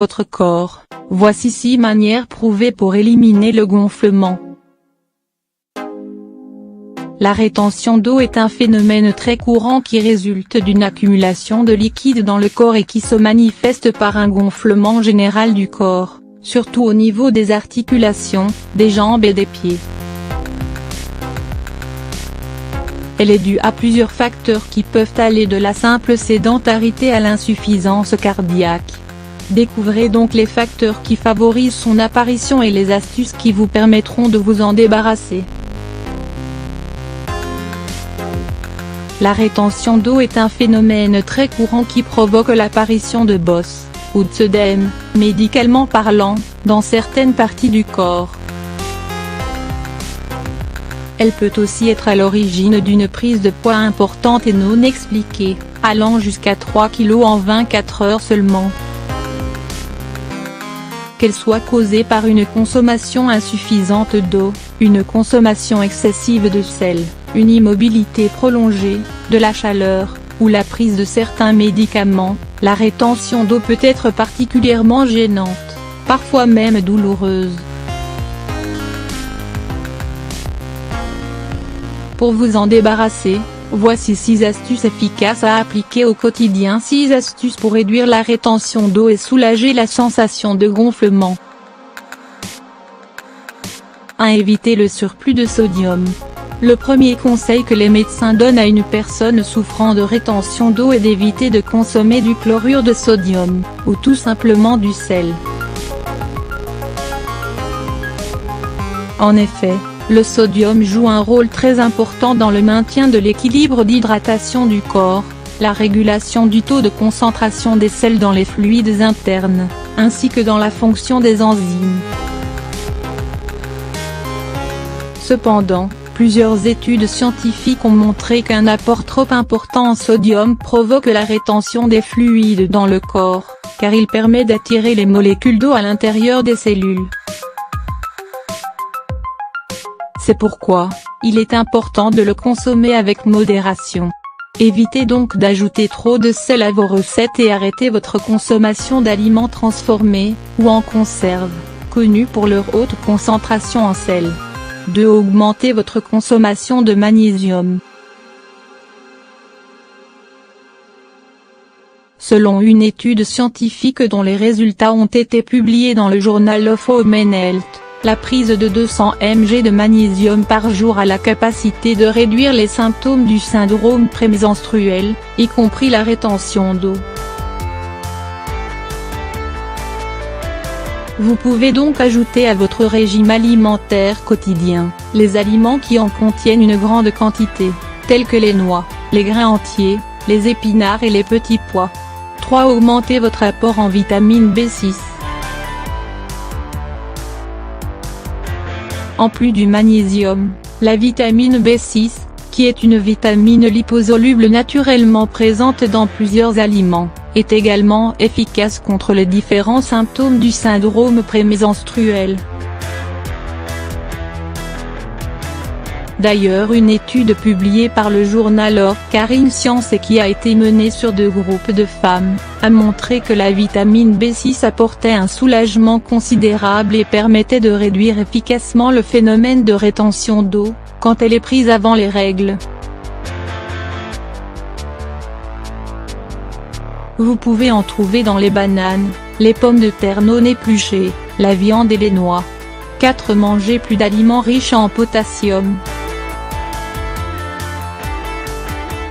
votre corps. Voici 6 manières prouvées pour éliminer le gonflement. La rétention d'eau est un phénomène très courant qui résulte d'une accumulation de liquide dans le corps et qui se manifeste par un gonflement général du corps, surtout au niveau des articulations, des jambes et des pieds. Elle est due à plusieurs facteurs qui peuvent aller de la simple sédentarité à l'insuffisance cardiaque. Découvrez donc les facteurs qui favorisent son apparition et les astuces qui vous permettront de vous en débarrasser. La rétention d'eau est un phénomène très courant qui provoque l'apparition de bosses, ou d'œdème, médicalement parlant, dans certaines parties du corps. Elle peut aussi être à l'origine d'une prise de poids importante et non expliquée, allant jusqu'à 3 kg en 24 heures seulement. Qu'elle soit causée par une consommation insuffisante d'eau, une consommation excessive de sel, une immobilité prolongée, de la chaleur, ou la prise de certains médicaments, la rétention d'eau peut être particulièrement gênante, parfois même douloureuse. Pour vous en débarrasser, voici 6 astuces efficaces à appliquer au quotidien. 6 astuces pour réduire la rétention d'eau et soulager la sensation de gonflement. 1. Éviter le surplus de sodium. Le premier conseil que les médecins donnent à une personne souffrant de rétention d'eau est d'éviter de consommer du chlorure de sodium, ou tout simplement du sel. En effet, le sodium joue un rôle très important dans le maintien de l'équilibre d'hydratation du corps, la régulation du taux de concentration des sels dans les fluides internes, ainsi que dans la fonction des enzymes. Cependant, plusieurs études scientifiques ont montré qu'un apport trop important en sodium provoque la rétention des fluides dans le corps, car il permet d'attirer les molécules d'eau à l'intérieur des cellules. C'est pourquoi, il est important de le consommer avec modération. Évitez donc d'ajouter trop de sel à vos recettes et arrêtez votre consommation d'aliments transformés, ou en conserve, connus pour leur haute concentration en sel. 2. Augmentez votre consommation de magnésium. Selon une étude scientifique dont les résultats ont été publiés dans le journal of Women's Health, la prise de 200 mg de magnésium par jour a la capacité de réduire les symptômes du syndrome prémenstruel, y compris la rétention d'eau. Vous pouvez donc ajouter à votre régime alimentaire quotidien, les aliments qui en contiennent une grande quantité, tels que les noix, les grains entiers, les épinards et les petits pois. 3. Augmentez votre apport en vitamine B6. En plus du magnésium, la vitamine B6, qui est une vitamine liposoluble naturellement présente dans plusieurs aliments, est également efficace contre les différents symptômes du syndrome prémenstruel. D'ailleurs, une étude publiée par le journal of Caring Science et qui a été menée sur 2 groupes de femmes, a montré que la vitamine B6 apportait un soulagement considérable et permettait de réduire efficacement le phénomène de rétention d'eau, quand elle est prise avant les règles. Vous pouvez en trouver dans les bananes, les pommes de terre non épluchées, la viande et les noix. 4. Manger plus d'aliments riches en potassium.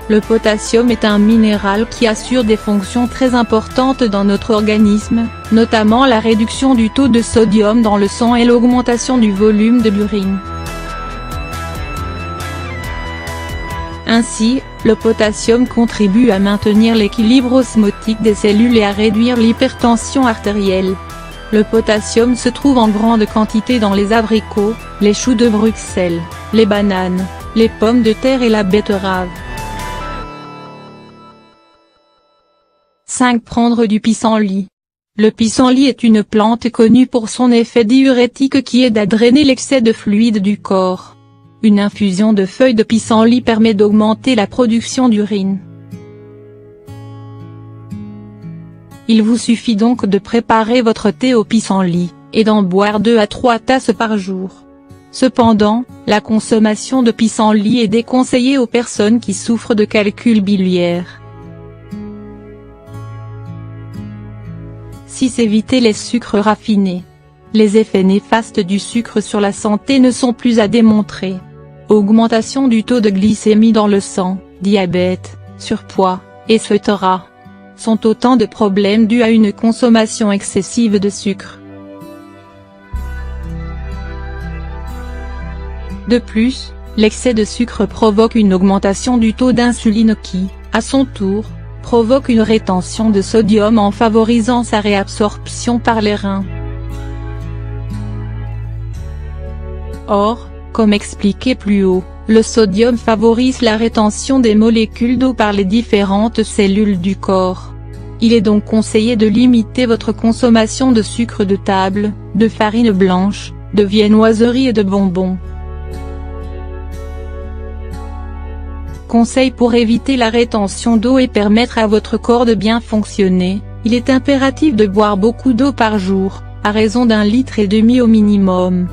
Le potassium est un minéral qui assure des fonctions très importantes dans notre organisme, notamment la réduction du taux de sodium dans le sang et l'augmentation du volume de l'urine. Ainsi, le potassium contribue à maintenir l'équilibre osmotique des cellules et à réduire l'hypertension artérielle. Le potassium se trouve en grande quantité dans les abricots, les choux de Bruxelles, les bananes, les pommes de terre et la betterave. 5. Prendre du pissenlit. Le pissenlit est une plante connue pour son effet diurétique qui aide à drainer l'excès de fluide du corps. Une infusion de feuilles de pissenlit permet d'augmenter la production d'urine. Il vous suffit donc de préparer votre thé au pissenlit, et d'en boire 2 à 3 tasses par jour. Cependant, la consommation de pissenlit est déconseillée aux personnes qui souffrent de calcul biliaire. 6. Évitez les sucres raffinés. Les effets néfastes du sucre sur la santé ne sont plus à démontrer. Augmentation du taux de glycémie dans le sang, diabète, surpoids, etc. sont autant de problèmes dus à une consommation excessive de sucre. De plus, l'excès de sucre provoque une augmentation du taux d'insuline qui, à son tour, provoque une rétention de sodium en favorisant sa réabsorption par les reins. Or, comme expliqué plus haut, le sodium favorise la rétention des molécules d'eau par les différentes cellules du corps. Il est donc conseillé de limiter votre consommation de sucre de table, de farine blanche, de viennoiserie et de bonbons. Conseil pour éviter la rétention d'eau et permettre à votre corps de bien fonctionner, il est impératif de boire beaucoup d'eau par jour, à raison d'1,5 litre au minimum.